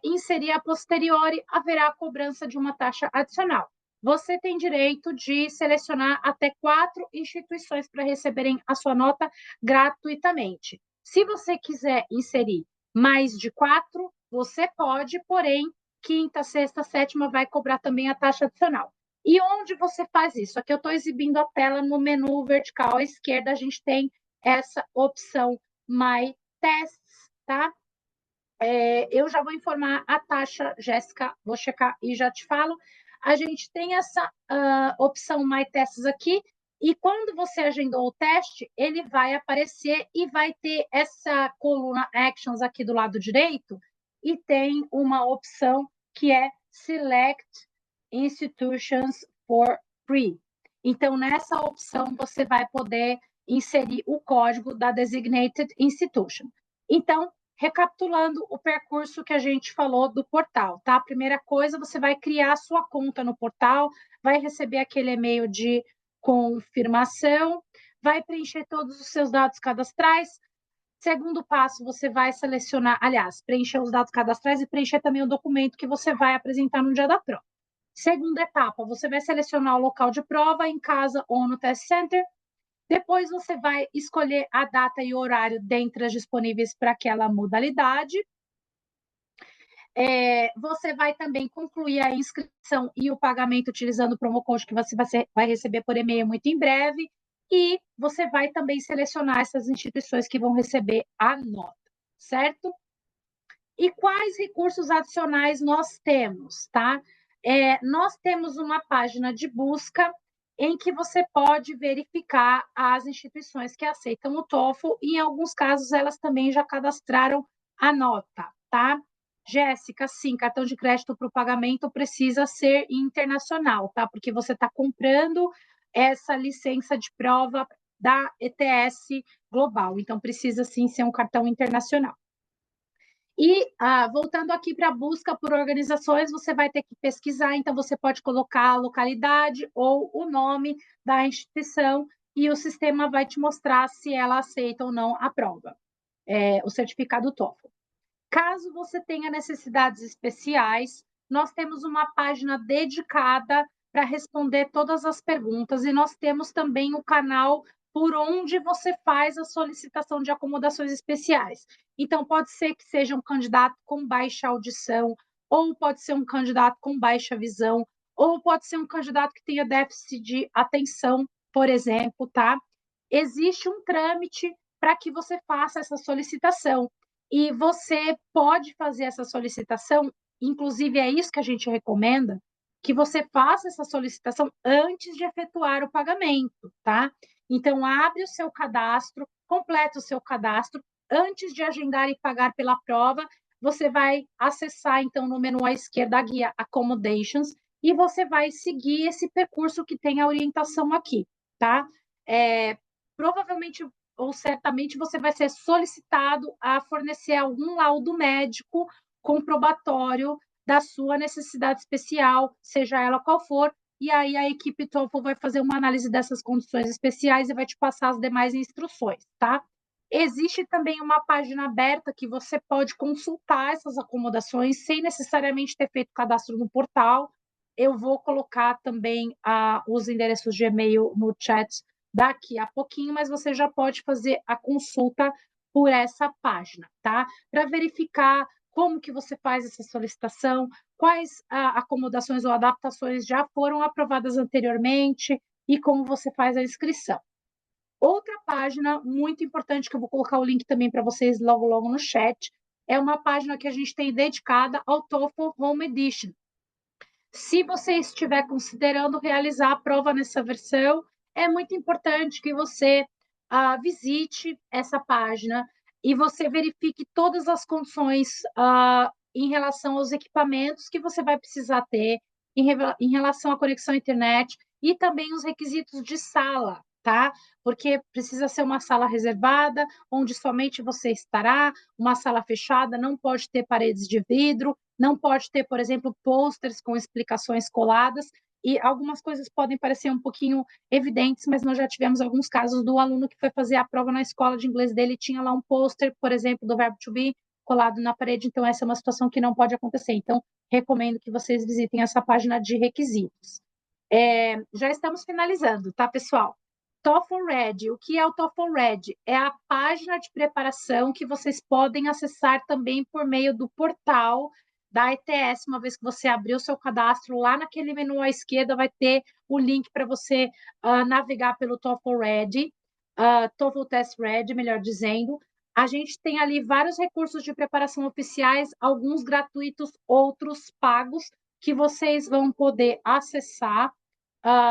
inserir a posteriori, haverá a cobrança de uma taxa adicional. Você tem direito de selecionar até 4 instituições para receberem a sua nota gratuitamente. Se você quiser inserir mais de 4, você pode, porém, quinta, sexta, sétima vai cobrar também a taxa adicional. E onde você faz isso? Aqui eu estou exibindo a tela no menu vertical à esquerda, a gente tem essa opção My Tests, tá? Eu já vou informar a taxa, Jéssica, vou checar e já te falo. A gente tem essa opção My Tests aqui, e quando você agendou o teste, ele vai aparecer e vai ter essa coluna Actions aqui do lado direito, e tem uma opção que é Select Institutions for Free. Então, nessa opção, você vai poder inserir o código da Designated Institution. Então, recapitulando o percurso que a gente falou do portal, tá? A primeira coisa, você vai criar a sua conta no portal, vai receber aquele e-mail de confirmação, vai preencher todos os seus dados cadastrais. Segundo passo, você vai selecionar, aliás, preencher os dados cadastrais e preencher também o documento que você vai apresentar no dia da prova. Segunda etapa, você vai selecionar o local de prova, em casa ou no test center. Depois você vai escolher a data e o horário dentre as disponíveis para aquela modalidade. Você vai também concluir a inscrição e o pagamento utilizando o promo code que você vai receber por e-mail muito em breve, e você vai também selecionar essas instituições que vão receber a nota, certo? E quais recursos adicionais nós temos, tá? Nós temos uma página de busca em que você pode verificar as instituições que aceitam o TOEFL, e em alguns casos elas também já cadastraram a nota, tá? Jéssica, sim, cartão de crédito para o pagamento precisa ser internacional, tá? Porque você está comprando essa licença de prova da ETS global, então precisa sim ser um cartão internacional. E, voltando aqui para a busca por organizações, você vai ter que pesquisar, então você pode colocar a localidade ou o nome da instituição e o sistema vai te mostrar se ela aceita ou não a prova, o certificado TOEFL. Caso você tenha necessidades especiais, nós temos uma página dedicada para responder todas as perguntas e nós temos também o canal por onde você faz a solicitação de acomodações especiais. Então, pode ser que seja um candidato com baixa audição, ou pode ser um candidato com baixa visão, ou pode ser um candidato que tenha déficit de atenção, por exemplo, tá? Existe um trâmite para que você faça essa solicitação. E você pode fazer essa solicitação, inclusive é isso que a gente recomenda, que você faça essa solicitação antes de efetuar o pagamento, tá? Então, abre o seu cadastro, completa o seu cadastro, antes de agendar e pagar pela prova, você vai acessar, então, no menu à esquerda, a guia Accommodations, e você vai seguir esse percurso que tem a orientação aqui, tá? Provavelmente ou certamente você vai ser solicitado a fornecer algum laudo médico comprobatório da sua necessidade especial, seja ela qual for, e aí a equipe TOEFL vai fazer uma análise dessas condições especiais e vai te passar as demais instruções, tá? Existe também uma página aberta que você pode consultar essas acomodações sem necessariamente ter feito cadastro no portal. Eu vou colocar também os endereços de e-mail no chat daqui a pouquinho, mas você já pode fazer a consulta por essa página, tá? Para verificar como que você faz essa solicitação, quais acomodações ou adaptações já foram aprovadas anteriormente e como você faz a inscrição. Outra página muito importante, que eu vou colocar o link também para vocês logo, logo no chat, é uma página que a gente tem dedicada ao TOEFL Home Edition. Se você estiver considerando realizar a prova nessa versão, é muito importante que você visite essa página e você verifique todas as condições em relação aos equipamentos que você vai precisar ter, em relação à conexão à internet e também os requisitos de sala, tá? Porque precisa ser uma sala reservada, onde somente você estará, uma sala fechada, não pode ter paredes de vidro, não pode ter, por exemplo, posters com explicações coladas, e algumas coisas podem parecer um pouquinho evidentes, mas nós já tivemos alguns casos do aluno que foi fazer a prova na escola de inglês dele, tinha lá um pôster, por exemplo, do verbo to be, colado na parede, então essa é uma situação que não pode acontecer. Então, recomendo que vocês visitem essa página de requisitos. Já estamos finalizando, tá, pessoal? TOEFL Ready. O que é o TOEFL Ready? É a página de preparação que vocês podem acessar também por meio do portal da ETS. Uma vez que você abrir o seu cadastro, lá naquele menu à esquerda vai ter o link para você navegar pelo TOEFL Ready, TOEFL Test Ready, melhor dizendo. A gente tem ali vários recursos de preparação oficiais, alguns gratuitos, outros pagos, que vocês vão poder acessar.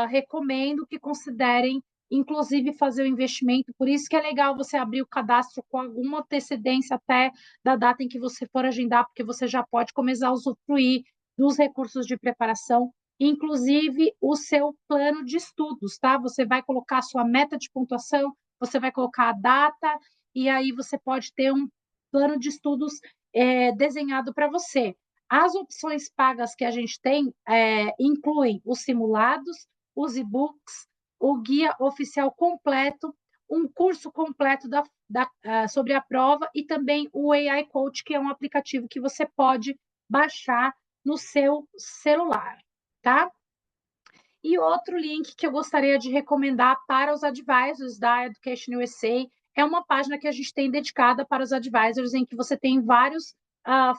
Recomendo que considerem, inclusive, fazer o investimento. Por isso que é legal você abrir o cadastro com alguma antecedência até da data em que você for agendar, porque você já pode começar a usufruir dos recursos de preparação, inclusive o seu plano de estudos, tá? Você vai colocar a sua meta de pontuação, você vai colocar a data, e aí você pode ter um plano de estudos desenhado para você. As opções pagas que a gente tem incluem os simulados, os e-books, o guia oficial completo, um curso completo sobre a prova e também o AI Coach, que é um aplicativo que você pode baixar no seu celular, tá? E outro link que eu gostaria de recomendar para os advisors da Education USA é uma página que a gente tem dedicada para os advisors, em que você tem vários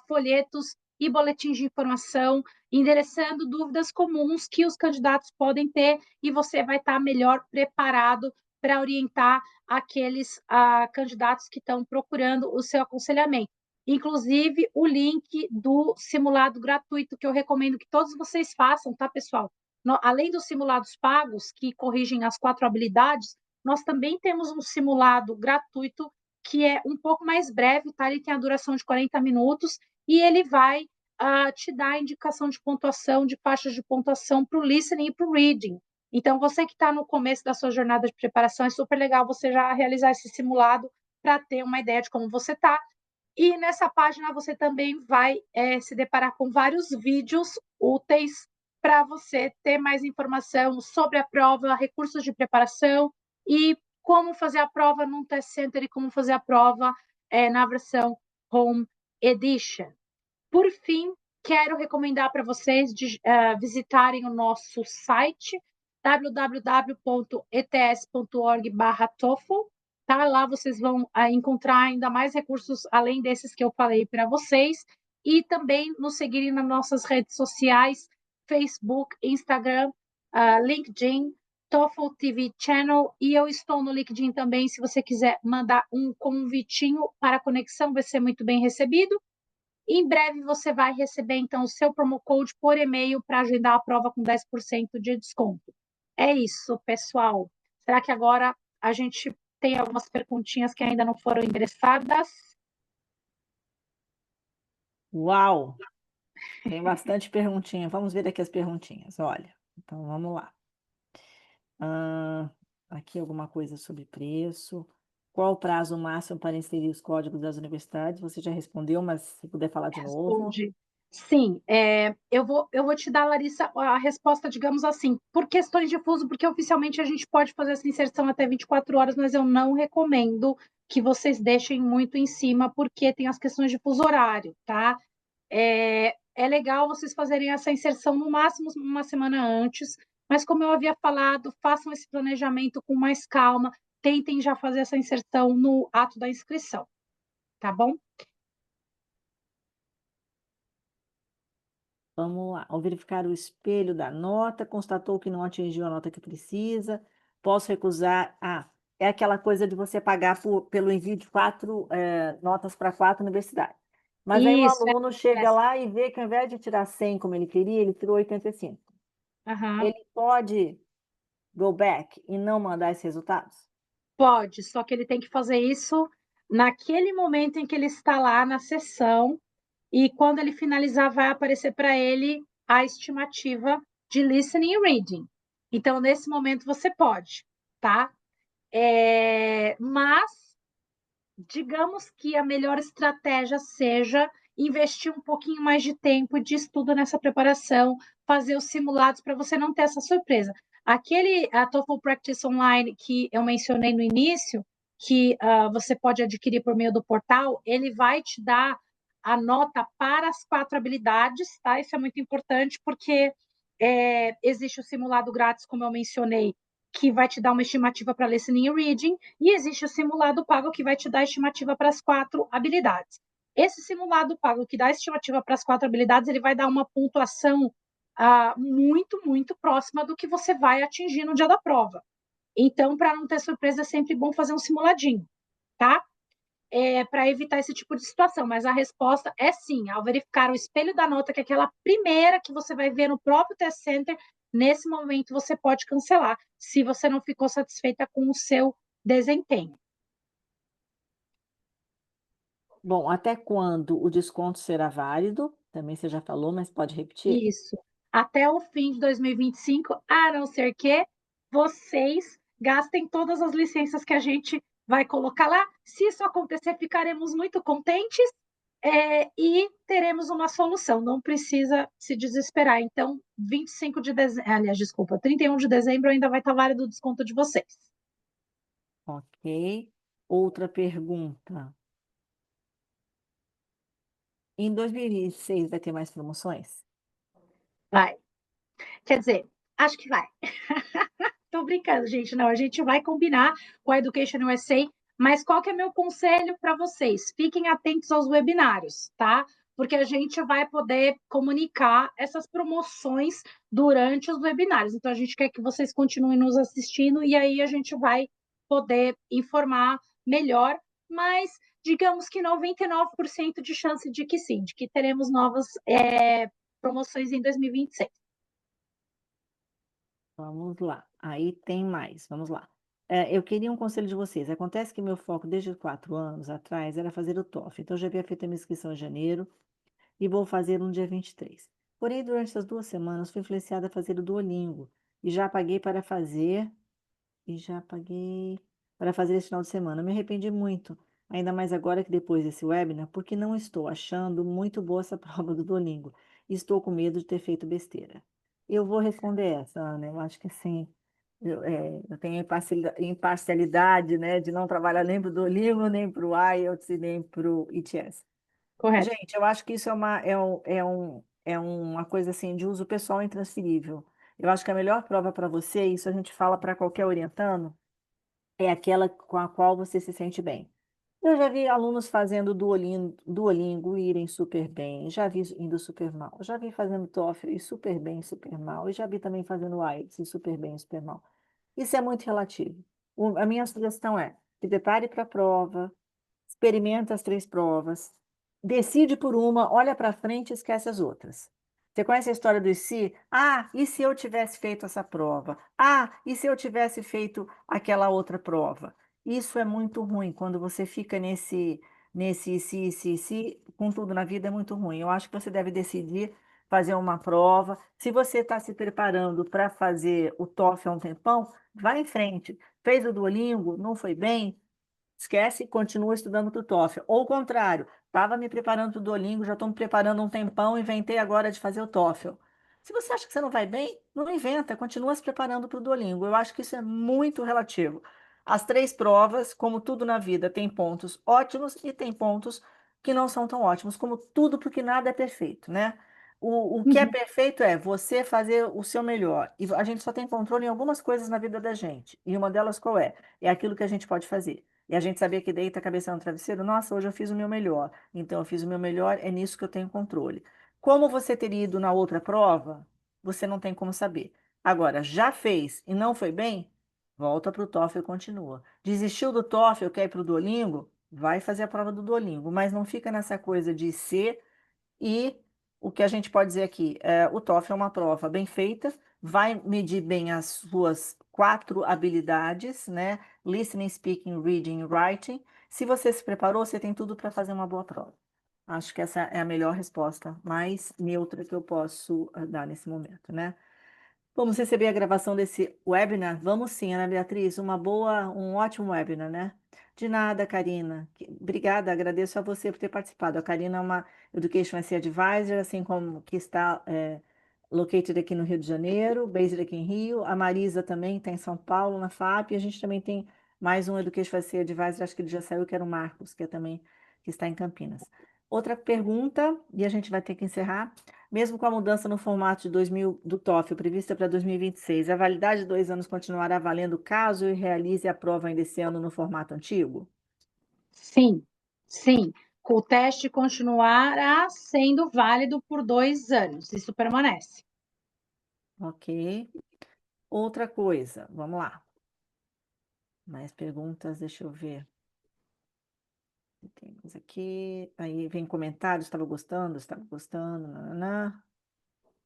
folhetos e boletins de informação, endereçando dúvidas comuns que os candidatos podem ter, e você vai estar melhor preparado para orientar aqueles candidatos que estão procurando o seu aconselhamento. Inclusive, o link do simulado gratuito, que eu recomendo que todos vocês façam, tá, pessoal? Além dos simulados pagos, que corrigem as 4 habilidades, nós também temos um simulado gratuito que é um pouco mais breve, tá? Ele tem a duração de 40 minutos e ele vai te dar indicação de pontuação, de faixas de pontuação para o listening e para o reading. Então, você que está no começo da sua jornada de preparação, é super legal você já realizar esse simulado para ter uma ideia de como você está. E nessa página você também vai se deparar com vários vídeos úteis para você ter mais informação sobre a prova, recursos de preparação e como fazer a prova num test center e como fazer a prova na versão Home Edition. Por fim, quero recomendar para vocês visitarem o nosso site www.ets.org/TOEFL. Tá? Lá vocês vão encontrar ainda mais recursos além desses que eu falei para vocês, e também nos seguirem nas nossas redes sociais, Facebook, Instagram, LinkedIn, TOEFL TV Channel, e eu estou no LinkedIn também, se você quiser mandar um convitinho para a conexão, vai ser muito bem recebido. Em breve você vai receber, então, o seu promo code por e-mail para agendar a prova com 10% de desconto. É isso, pessoal. Será que agora a gente tem algumas perguntinhas que ainda não foram endereçadas? Uau! Tem bastante perguntinha. Vamos ver aqui as perguntinhas. Olha, então vamos lá. Aqui alguma coisa sobre preço. Qual o prazo máximo para inserir os códigos das universidades? Você já respondeu, mas se puder falar de novo. Responde. Sim, eu vou te dar, Larissa, a resposta, digamos assim, por questões de fuso, porque oficialmente a gente pode fazer essa inserção até 24 horas, mas eu não recomendo que vocês deixem muito em cima, porque tem as questões de fuso horário, tá? É legal vocês fazerem essa inserção no máximo uma semana antes, mas como eu havia falado, façam esse planejamento com mais calma, tentem já fazer essa inserção no ato da inscrição, tá bom? Vamos lá. Ao verificar o espelho da nota, constatou que não atingiu a nota que precisa. Posso recusar. É aquela coisa de você pagar pelo envio de 4 notas para 4 universidades. Mas aí o Isso, aluno chega lá e vê que ao invés de tirar 100 como ele queria, ele tirou 85. aham. Ele pode go back e não mandar esses resultados? Pode, só que ele tem que fazer isso naquele momento em que ele está lá na sessão, e quando ele finalizar, vai aparecer para ele a estimativa de listening e reading. Então, nesse momento, você pode, tá? Mas, digamos que a melhor estratégia seja investir um pouquinho mais de tempo de estudo nessa preparação, fazer os simulados para você não ter essa surpresa. A TOEFL Practice Online que eu mencionei no início, que você pode adquirir por meio do portal, ele vai te dar a nota para as 4 habilidades, tá? Isso é muito importante porque existe o simulado grátis, como eu mencionei, que vai te dar uma estimativa para listening e reading, e existe o simulado pago que vai te dar a estimativa para as 4 habilidades. Esse simulado pago que dá a estimativa para as 4 habilidades, ele vai dar uma pontuação muito, muito próxima do que você vai atingir no dia da prova. Então, para não ter surpresa, é sempre bom fazer um simuladinho, tá? Para evitar esse tipo de situação, mas a resposta é sim, ao verificar o espelho da nota, que é aquela primeira que você vai ver no próprio test center, nesse momento você pode cancelar, se você não ficou satisfeita com o seu desempenho. Bom, até quando o desconto será válido? Também você já falou, mas pode repetir? Isso. Até o fim de 2025, a não ser que vocês gastem todas as licenças que a gente vai colocar lá. Se isso acontecer, ficaremos muito contentes e teremos uma solução. Não precisa se desesperar. Então, 25 de dezembro, aliás, desculpa, 31 de dezembro ainda vai estar válido o desconto de vocês. Ok. Outra pergunta. Em 2026 vai ter mais promoções? Vai. Quer dizer, acho que vai. Tô brincando, gente. Não, a gente vai combinar com a Education USA, mas qual que é meu conselho para vocês? Fiquem atentos aos webinários, tá? porque a gente vai poder comunicar essas promoções durante os webinários. Então, a gente quer que vocês continuem nos assistindo e aí a gente vai poder informar melhor, mas digamos que 99% de chance de que sim, de que teremos novas promoções em 2026. Vamos lá. Aí tem mais. Vamos lá. Eu queria um conselho de vocês. Acontece que meu foco desde 4 anos atrás era fazer o TOEFL. Então, eu já havia feito a minha inscrição em janeiro e vou fazer no dia 23. Porém, durante essas 2 semanas, fui influenciada a fazer o Duolingo e já paguei para fazer esse final de semana. Me arrependi muito, ainda mais agora que depois desse webinar, porque não estou achando muito boa essa prova do Duolingo. Estou com medo de ter feito besteira. Eu vou responder essa, Ana. Eu acho que assim, eu tenho imparcialidade, né, de não trabalhar nem para o Duolingo, nem para o IELTS e nem para o ETS. Correto. Gente, eu acho que isso é uma coisa assim de uso pessoal intransferível. Eu acho que a melhor prova para você, isso a gente fala para qualquer orientando, é aquela com a qual você se sente bem. Eu já vi alunos fazendo Duolingo e irem super bem, já vi indo super mal, já vi fazendo TOEFL e super bem, super mal, e já vi também fazendo IELTS e super bem, super mal. Isso é muito relativo. A minha sugestão é, se prepare para a prova, experimenta as 3 provas, decide por uma, olha para frente e esquece as outras. Você conhece a história do e se? Ah, e se eu tivesse feito essa prova? Ah, e se eu tivesse feito aquela outra prova? Isso é muito ruim quando você fica nesse e se, com tudo na vida é muito ruim. Eu acho que você deve decidir fazer uma prova. Se você está se preparando para fazer o TOEFL há um tempão, vai em frente. Fez o Duolingo, não foi bem? Esquece e continua estudando para o TOEFL. Ou o contrário, estava me preparando para o Duolingo, já estou me preparando há um tempão, inventei agora de fazer o TOEFL. Se você acha que você não vai bem, não inventa, continua se preparando para o Duolingo. Eu acho que isso é muito relativo. As 3 provas, como tudo na vida, tem pontos ótimos e tem pontos que não são tão ótimos, como tudo, porque nada é perfeito, né? O que é Uhum, perfeito é você fazer o seu melhor. E a gente só tem controle em algumas coisas na vida da gente. E uma delas qual é? É aquilo que a gente pode fazer. E a gente sabia que deita a cabeça no travesseiro, nossa, hoje eu fiz o meu melhor. Então eu fiz o meu melhor, é nisso que eu tenho controle. Como você teria ido na outra prova, você não tem como saber. Agora, já fez e não foi bem? Volta para o TOEFL e continua. Desistiu do TOEFL, quer ir para o Duolingo? Vai fazer a prova do Duolingo, mas não fica nessa coisa de ser e o que a gente pode dizer aqui, o TOEFL é uma prova bem feita, vai medir bem as suas 4 habilidades, né? Listening, speaking, reading e writing. Se você se preparou, você tem tudo para fazer uma boa prova. Acho que essa é a melhor resposta, mais neutra que eu posso dar nesse momento, né? Vamos receber a gravação desse webinar? Vamos sim, Ana Beatriz, um ótimo webinar, né? De nada, Karina. Obrigada, agradeço a você por ter participado. A Karina é uma Education SC Advisor, assim como que está located aqui no Rio de Janeiro, based aqui em Rio. A Marisa também está em São Paulo, na FAP. E a gente também tem mais um Education SC Advisor, acho que ele já saiu, que era o Marcos, que é também que está em Campinas. Outra pergunta, e a gente vai ter que encerrar. Mesmo com a mudança no formato de 2000 do TOEFL prevista para 2026, a validade de 2 anos continuará valendo caso eu realize a prova ainda esse ano no formato antigo? sim, sim. O teste continuará sendo válido por 2 anos. Isso permanece. Ok. Outra coisa, vamos lá. Mais perguntas, deixa eu ver. Temos aqui. Aí vem comentários, estava gostando, nananã.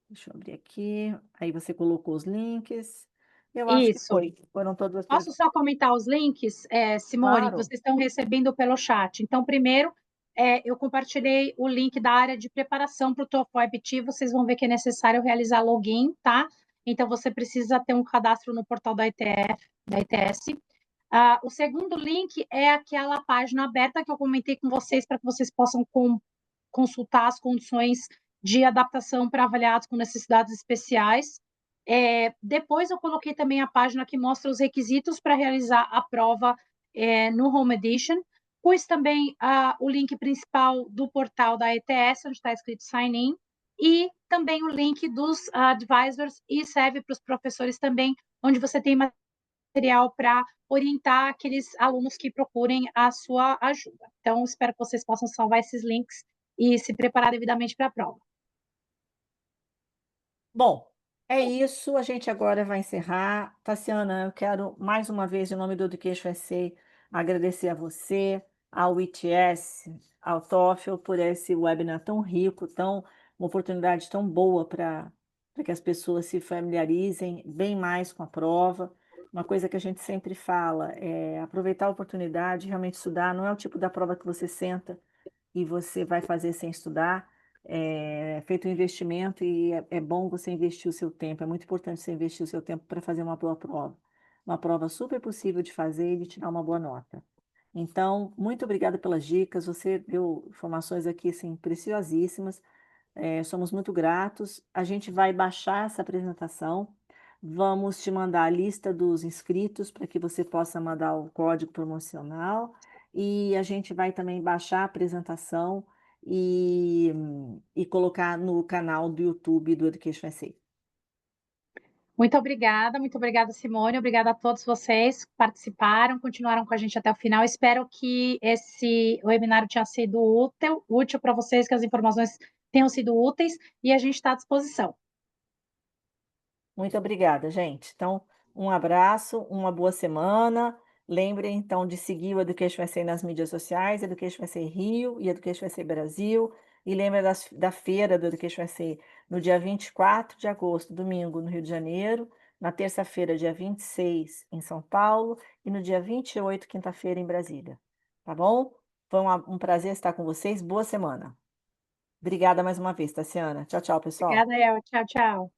Deixa eu abrir aqui. Aí você colocou os links. Eu acho que Isso. foi. Foram todas as Posso perguntas. só comentar os links, Simone, que Claro. vocês estão recebendo pelo chat. Então, primeiro, eu compartilhei o link da área de preparação para o TOEFL IBT. Vocês vão ver que é necessário realizar login, tá? Então, você precisa ter um cadastro no portal da ITF, da ITS. O segundo link é aquela página aberta que eu comentei com vocês para que vocês possam consultar as condições de adaptação para avaliados com necessidades especiais. Depois eu coloquei também a página que mostra os requisitos para realizar a prova no Home Edition. Pus também o link principal do portal da ETS, onde está escrito Sign In, e também o link dos advisors, e serve para os professores também, onde você tem material para orientar aqueles alunos que procurem a sua ajuda. Então, espero que vocês possam salvar esses links e se preparar devidamente para a prova. Bom, é isso. A gente agora vai encerrar. Tassiana, eu quero mais uma vez, em nome do Education SA, agradecer a você, ao ITS, ao TOEFL, por esse webinar tão rico, uma oportunidade tão boa para que as pessoas se familiarizem bem mais com a prova. Uma coisa que a gente sempre fala é aproveitar a oportunidade, realmente estudar. Não é o tipo da prova que você senta e você vai fazer sem estudar. É feito um investimento e é bom você investir o seu tempo. É muito importante você investir o seu tempo para fazer uma boa prova. Uma prova super possível de fazer e de tirar uma boa nota. Então, muito obrigada pelas dicas. Você deu informações aqui assim, preciosíssimas. Somos muito gratos. A gente vai baixar essa apresentação. Vamos te mandar a lista dos inscritos para que você possa mandar o código promocional. E a gente vai também baixar a apresentação e, e colocar no canal do YouTube do Education SA. Muito obrigada, Simone. Obrigada a todos vocês que participaram, continuaram com a gente até o final. Espero que esse webinário tenha sido útil para vocês, que as informações tenham sido úteis e a gente está à disposição. Muito obrigada, gente. Então, um abraço, uma boa semana. Lembrem, então, de seguir o Education SA nas mídias sociais, Education SA Rio e Education SA Brasil. E lembra da feira do Education SA no dia 24 de agosto, domingo, no Rio de Janeiro, na terça-feira, dia 26, em São Paulo, e no dia 28, quinta-feira, em Brasília. Tá bom? Foi um prazer estar com vocês. Boa semana. Obrigada mais uma vez, Tassiana. Tchau, tchau, pessoal. Obrigada, El. Tchau, tchau.